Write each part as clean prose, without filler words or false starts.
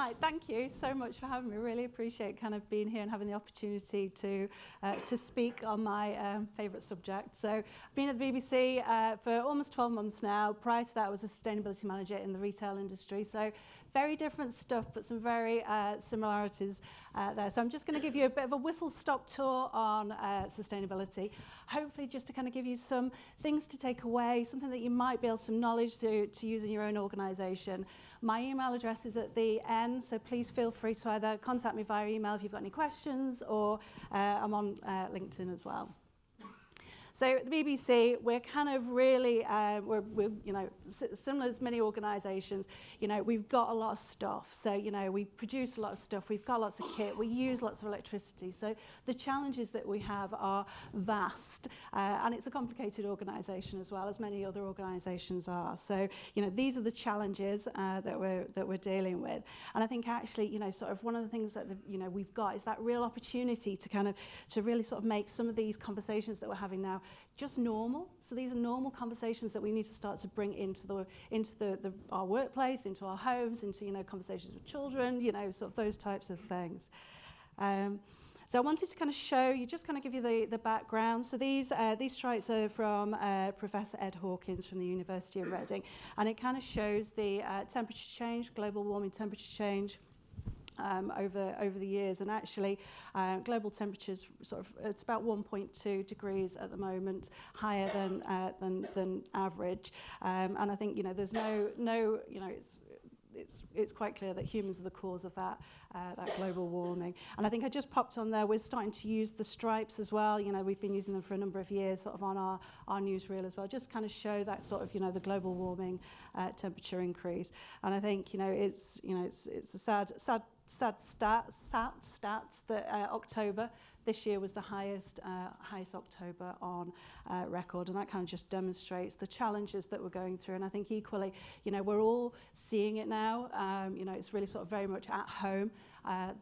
Hi, thank you so much for having me. Really appreciate kind of being here and having the opportunity to speak on my favourite subject. So I've been at the BBC for almost 12 months now. Prior to that, I was a sustainability manager in the retail industry. So very different stuff, but some very similarities there. So I'm just going to give you a bit of a whistle-stop tour on sustainability, hopefully just to kind of give you some things to take away, something that you might be able, some knowledge to use in your own organisation. My email address is at the end, so please feel free to either contact me via email if you've got any questions, or I'm on LinkedIn as well. So at the BBC, we're kind of really, we're you know, similar as many organisations, you know, we've got a lot of stuff. So, you know, we produce a lot of stuff, we've got lots of kit, we use lots of electricity. So the challenges that we have are vast, and it's a complicated organisation as well, as many other organisations are. So, you know, these are the challenges that we're dealing with. And I think actually, you know, sort of one of the things that, you know, we've got is that real opportunity to kind of, to really sort of make some of these conversations that we're having now just normal. So these are normal conversations that we need to start to bring into our workplace, into our homes, into, you know, conversations with children, you know, sort of those types of things. So I wanted to kind of show you, just kind of give you the background. So these stripes are from Professor Ed Hawkins from the University of Reading, and it kind of shows the temperature change, global warming temperature change, over the years, and actually global temperatures sort of, it's about 1.2 degrees at the moment higher than average, and I think, you know, there's no you know, it's quite clear that humans are the cause of that global warming. And I think I just popped on there, we're starting to use the stripes as well. You know, we've been using them for a number of years, sort of on our newsreel as well, just kind of show that sort of, you know, the global warming temperature increase. And I think, you know, it's a sad stats that October this year was the highest October on record, and that kind of just demonstrates the challenges that we're going through. And I think equally, you know, we're all seeing it now. You know, it's really sort of very much at home,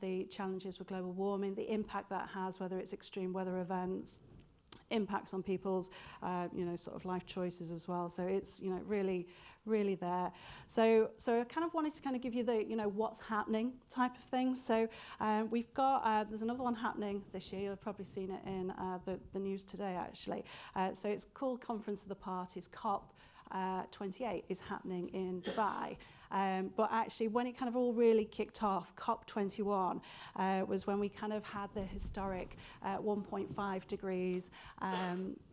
the challenges with global warming, the impact that has, whether it's extreme weather events, impacts on people's, you know, sort of life choices as well. So it's, you know, really there. So I kind of wanted to kind of give you the, you know, what's happening type of thing. So we've got, there's another one happening this year. You've probably seen it in the news today, actually. So it's called Conference of the Parties, COP. 28 is happening in Dubai. But actually, when it kind of all really kicked off, COP21 was when we kind of had the historic 1.5 degrees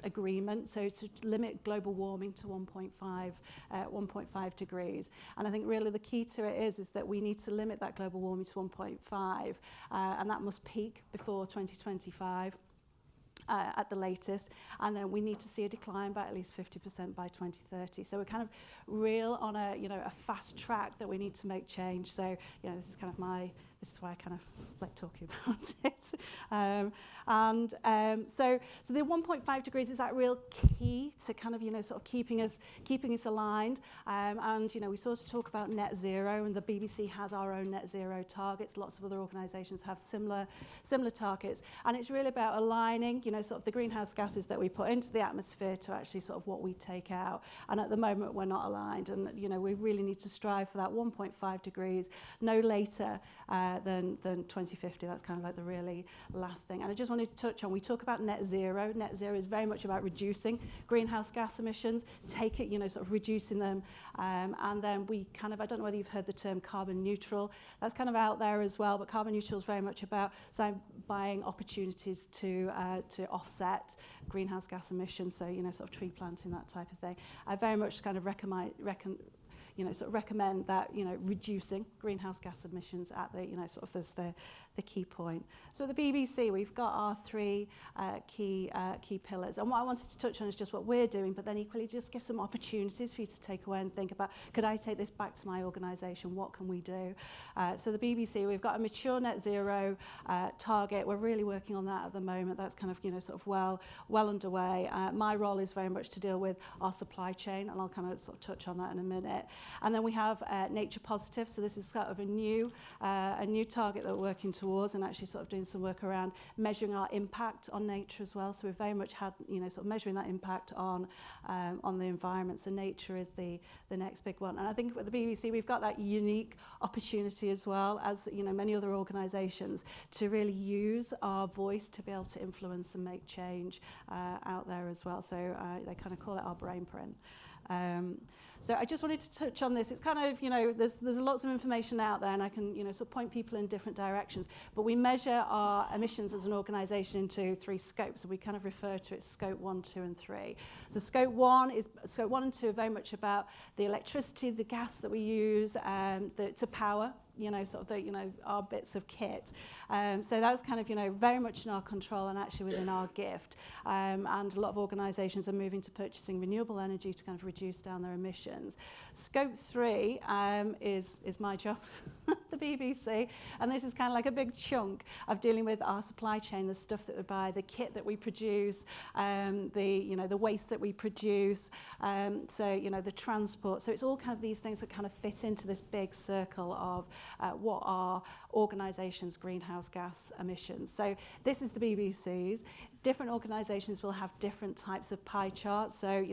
agreement, so to limit global warming to 1.5 degrees. And I think really the key to it is that we need to limit that global warming to 1.5, and that must peak before 2025. At the latest, and then we need to see a decline by at least 50% by 2030. So we're kind of real on a, you know, a fast track that we need to make change. So, you know, this is kind of this is why I kind of like talking about it. So the 1.5 degrees is that real key to kind of, you know, sort of keeping us aligned. And, you know, we sort of talk about net zero, and the BBC has our own net zero targets. Lots of other organisations have similar targets, and it's really about aligning, you know, sort of the greenhouse gases that we put into the atmosphere to actually sort of what we take out. And at the moment, we're not aligned, and, you know, we really need to strive for that 1.5 degrees no later than 2050. That's kind of like the really last thing. And I just wanted to touch on, we talk about net zero. Net zero is very much about reducing greenhouse gas emissions, you know, sort of reducing them. And then we kind of, I don't know whether you've heard the term carbon neutral. That's kind of out there as well, but carbon neutral is very much about buying opportunities to offset greenhouse gas emissions. So, you know, sort of tree planting, that type of thing. I very much kind of recommend that, you know, reducing greenhouse gas emissions at the, you know, sort of as the key point. So at the BBC, we've got our three key pillars. And what I wanted to touch on is just what we're doing, but then equally just give some opportunities for you to take away and think about, could I take this back to my organisation? What can we do? So the BBC, we've got a mature net zero target. We're really working on that at the moment. That's kind of, you know, sort of well underway. My role is very much to deal with our supply chain, and I'll kind of sort of touch on that in a minute. And then we have nature positive. So this is sort of a new target that we're working towards, and actually sort of doing some work around measuring our impact on nature as well. So we've very much had, sort of measuring that impact on the environment. So nature is the next big one. And I think with the BBC, we've got that unique opportunity as well as, many other organisations to really use our voice to be able to influence and make change out there as well. So they kind of call it our brain print. So I just wanted to touch on this. It's kind of, there's lots of information out there, and I can, sort of point people in different directions. But we measure our emissions as an organisation into 3 scopes, and we kind of refer to it scope 1, 2, and 3. So scope 1 and 2 are very much about the electricity, the gas that we use to power, sort of our bits of kit. So that's kind of, very much in our control and actually within our gift. And a lot of organisations are moving to purchasing renewable energy to kind of reduce down their emissions. Scope 3 is my job, the BBC, and this is kind of like a big chunk of dealing with our supply chain, the stuff that we buy, the kit that we produce, the waste that we produce, the transport. So it's all kind of these things that kind of fit into this big circle of what are organisations' greenhouse gas emissions. So this is the BBC's. Different organisations will have different types of pie charts. So,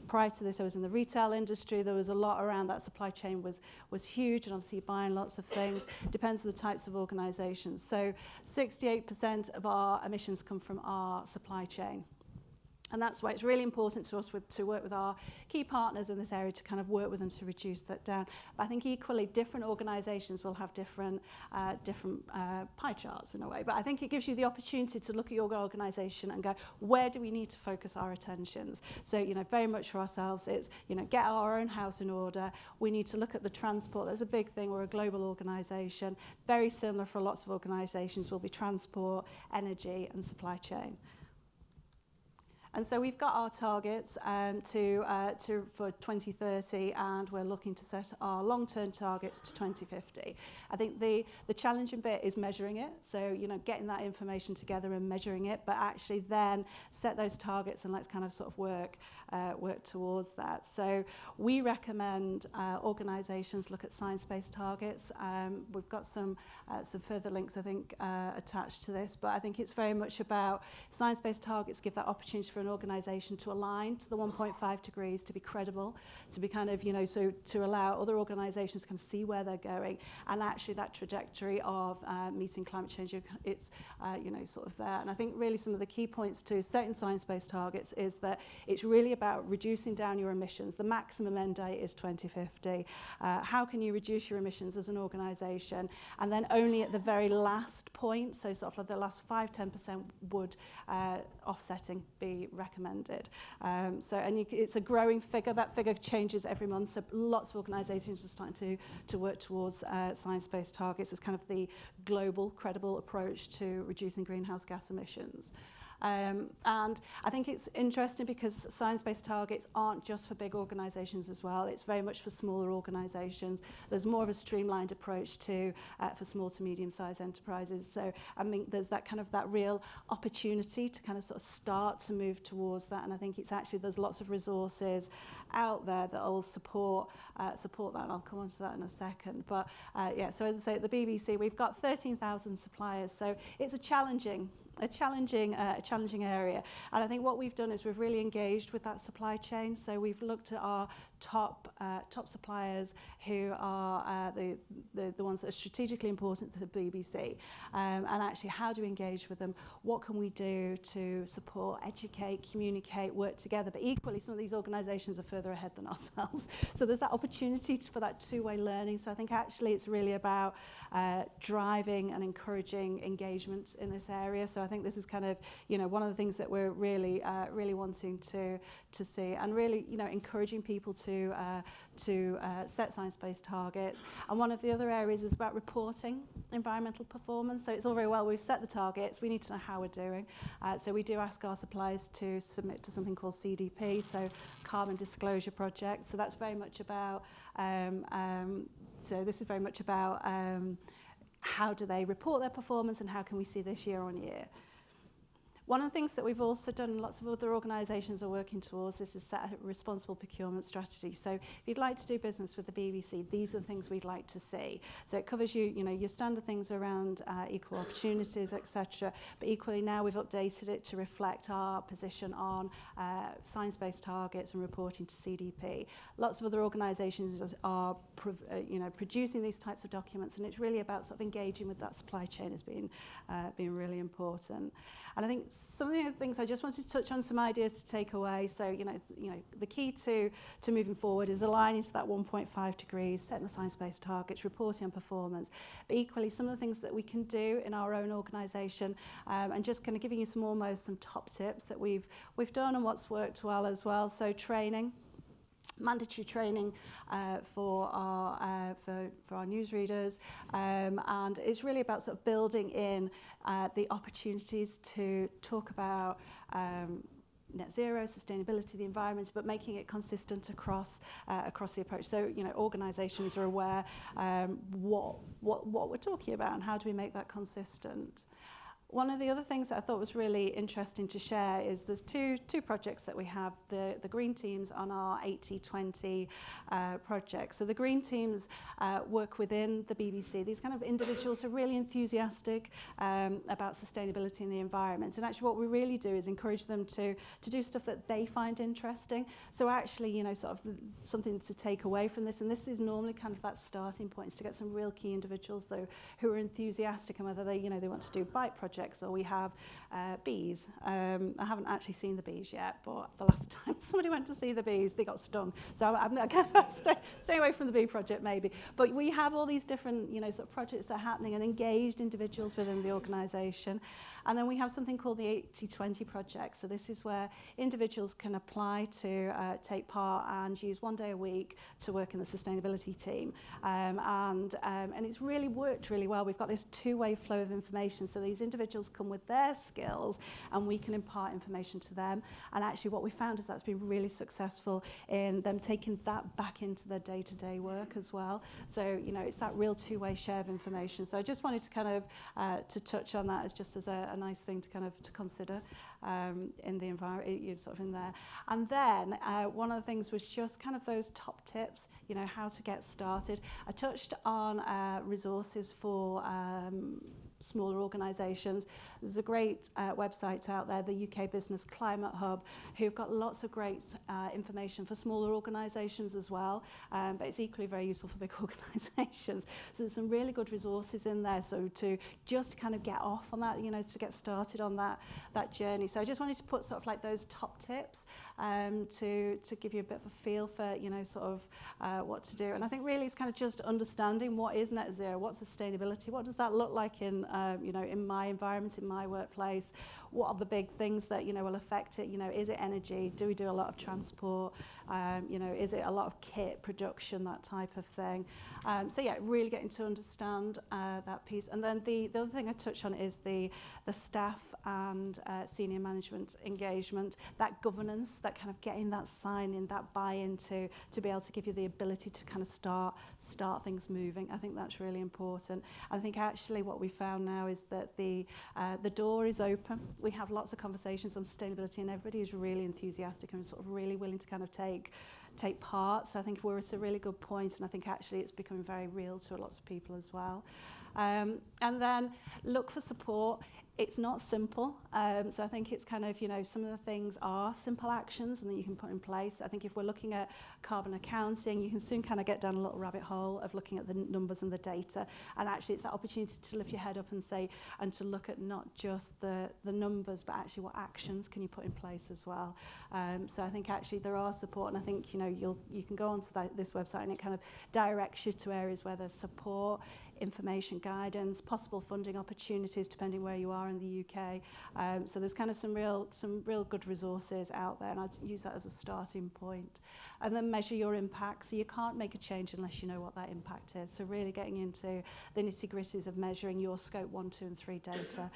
prior to this, I was in the retail industry. There was a lot around that. Supply chain was huge, and obviously buying lots of things. Depends on the types of organisations. So 68% of our emissions come from our supply chain. And that's why it's really important to us to work with our key partners in this area to kind of work with them to reduce that down. But I think equally different organisations will have different pie charts in a way. But I think it gives you the opportunity to look at your organisation and go, where do we need to focus our attentions? So, very much for ourselves, it's, get our own house in order. We need to look at the transport. That's a big thing. We're a global organisation. Very similar for lots of organisations will be transport, energy and supply chain. And so we've got our targets for 2030, and we're looking to set our long-term targets to 2050. I think the challenging bit is measuring it. So, getting that information together and measuring it, but actually then set those targets and let's kind of sort of work towards that. So we recommend organisations look at science-based targets. We've got some further links, I think, attached to this, but I think it's very much about science-based targets give that opportunity for an organisation to align to the 1.5 degrees, to be credible, to be kind of, so to allow other organisations to kind of see where they're going, and actually that trajectory of meeting climate change, it's, sort of there. And I think really some of the key points to setting science-based targets is that it's really about reducing down your emissions. The maximum end date is 2050. How can you reduce your emissions as an organisation? And then only at the very last point, so sort of like the last 5-10% would offsetting be recommended. It's a growing figure. That figure changes every month. So lots of organisations are starting to work towards science-based targets as kind of the global, credible approach to reducing greenhouse gas emissions. And I think it's interesting because science-based targets aren't just for big organisations as well. It's very much for smaller organisations. There's more of a streamlined approach for small to medium-sized enterprises. So I mean, there's that kind of that real opportunity to kind of sort of start to move towards that. And I think it's actually there's lots of resources out there that will support that. And I'll come on to that in a second. But so as I say, at the BBC, we've got 13,000 suppliers. So it's a challenging area, and I think what we've done is we've really engaged with that supply chain. So we've looked at our top suppliers who are the ones that are strategically important to the BBC, and actually how do we engage with them? What can we do to support, educate, communicate, work together? But equally, some of these organisations are further ahead than ourselves. So there's that opportunity for that two-way learning. So I think actually it's really about driving and encouraging engagement in this area. So I think this is kind of, one of the things that we're really wanting to see, and really, encouraging people to set science-based targets. And one of the other areas is about reporting environmental performance. So it's all very well, we've set the targets, we need to know how we're doing. So we do ask our suppliers to submit to something called CDP, so Carbon Disclosure Project. So that's very much about, how do they report their performance and how can we see this year on year. One of the things that we've also done, and lots of other organisations are working towards this, is set a responsible procurement strategy. So if you'd like to do business with the BBC, these are the things we'd like to see. So it covers your standard things around equal opportunities, etc. But equally now we've updated it to reflect our position on science-based targets and reporting to CDP. Lots of other organisations are producing these types of documents, and it's really about sort of engaging with that supply chain as being really important. And I think some of the other things I just wanted to touch on, some ideas to take away. So the key to moving forward is aligning to that 1.5 degrees, setting the science-based targets, reporting on performance, but equally some of the things that we can do in our own organisation, and just kind of giving you some top tips that we've done and what's worked well as well. So training. Mandatory training for our newsreaders, and it's really about sort of building in the opportunities to talk about net zero, sustainability, the environment, but making it consistent across the approach. So organisations are aware what we're talking about and how do we make that consistent. One of the other things that I thought was really interesting to share is there's two projects that we have, the green teams on our 80/20 project. So the green teams work within the BBC. These kind of individuals are really enthusiastic about sustainability and the environment. And actually what we really do is encourage them to do stuff that they find interesting. So actually, sort of something to take away from this. And this is normally kind of that starting point, is to get some real key individuals though who are enthusiastic, and whether they want to do bike projects, or we have bees. I haven't actually seen the bees yet, but the last time somebody went to see the bees, they got stung. So I'm kind of stay away from the bee project maybe. But we have all these different, sort of projects that are happening and engaged individuals within the organisation. And then we have something called the 80/20 project. So this is where individuals can apply to take part and use 1 day a week to work in the sustainability team. And it's really worked really well. We've got this two-way flow of information. So these individuals come with their skills and we can impart information to them. And actually what we found is that's been really successful in them taking that back into their day-to-day work as well. So, it's that real two-way share of information. So I just wanted to kind of to touch on that as a nice thing to kind of to consider in the environment, sort of in there. And then one of the things was just kind of those top tips, how to get started. I touched on resources for smaller organisations. There's a great website out there, the UK Business Climate Hub, who've got lots of great information for smaller organisations as well, but it's equally very useful for big organisations. So there's some really good resources in there, so to just kind of get off on that, to get started on that journey. So I just wanted to put sort of like those top tips to give you a bit of a feel for, sort of what to do. And I think really it's kind of just understanding what is net zero, what's sustainability, what does that look like in my environment, in my workplace, what are the big things that, will affect it, is it energy, do we do a lot of transport, is it a lot of kit production, that type of thing. So yeah, really getting to understand that piece. And then the other thing I touch on is the staff and senior management engagement, that governance, that kind of getting that sign-in, that buy-in to be able to give you the ability to kind of start things moving. I think that's really important. I think actually what we found now is that the door is open. We have lots of conversations on sustainability, and everybody is really enthusiastic and sort of really willing to kind of take part. So I think we're at a really good point, and I think actually it's becoming very real to lots of people as well. And then look for support. It's not simple, so I think it's kind of, some of the things are simple actions and that you can put in place. I think if we're looking at carbon accounting, you can soon kind of get down a little rabbit hole of looking at the numbers and the data, and actually it's that opportunity to lift your head up and to look at not just the numbers, but actually what actions can you put in place as well. So I think actually there are support, and I think, you can go onto this website and it kind of directs you to areas where there's support, information guidance, possible funding opportunities depending where you are in the UK. So there's kind of some real good resources out there, and I'd use that as a starting point. And then measure your impact. So you can't make a change unless you know what that impact is. So really getting into the nitty-gritties of measuring your scope 1, 2 and 3 data.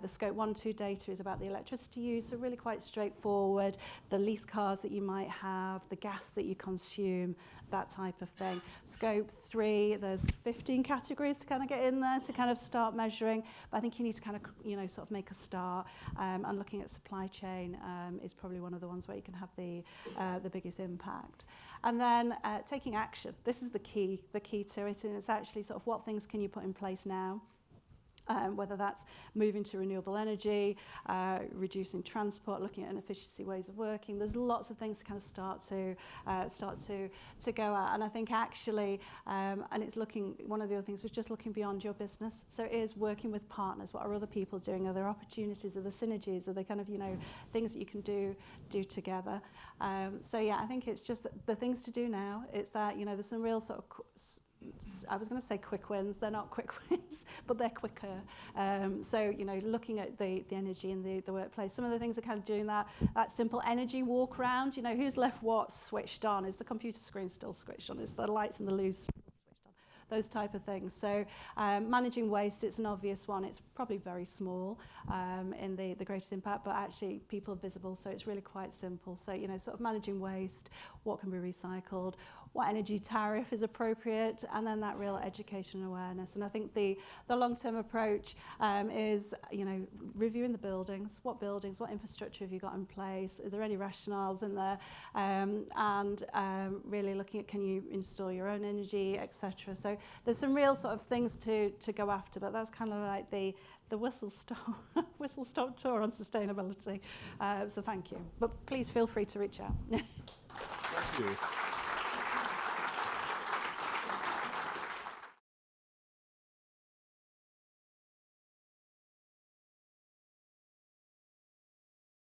The scope 1, 2 data is about the electricity use, so really quite straightforward. The lease cars that you might have, the gas that you consume, that type of thing. Scope 3, there's 15 categories categories to kind of get in there to kind of start measuring. But I think you need to kind of, sort of make a start. And looking at supply chain is probably one of the ones where you can have the biggest impact. And then taking action. This is the key to it, and it's actually sort of what things can you put in place now. Whether that's moving to renewable energy, reducing transport, looking at inefficiency ways of working. There's lots of things to kind of start to go at. And I think actually, and it's one of the other things was just looking beyond your business. So it is working with partners. What are other people doing? Are there opportunities? Are there synergies? Are there kind of, things that you can do together? So yeah, I think it's just the things to do now. It's that, there's some real sort of I was going to say quick wins. They're not quick wins, but they're quicker. So, looking at the energy in the workplace, some of the things are kind of doing that simple energy walk around. Who's left what switched on? Is the computer screen still switched on? Is the lights in the loo still switched on? Those type of things. So managing waste, it's an obvious one. It's probably very small in the greatest impact, but actually people are visible, so it's really quite simple. So, sort of managing waste, what can be recycled, what energy tariff is appropriate, and then that real education and awareness. And I think the long-term approach is, reviewing the buildings, what infrastructure have you got in place, are there any rationales in there, and really looking at can you install your own energy, etc. So there's some real sort of things to go after, but that's kind of like the whistle-stop tour on sustainability. So thank you. But please feel free to reach out. Thank you.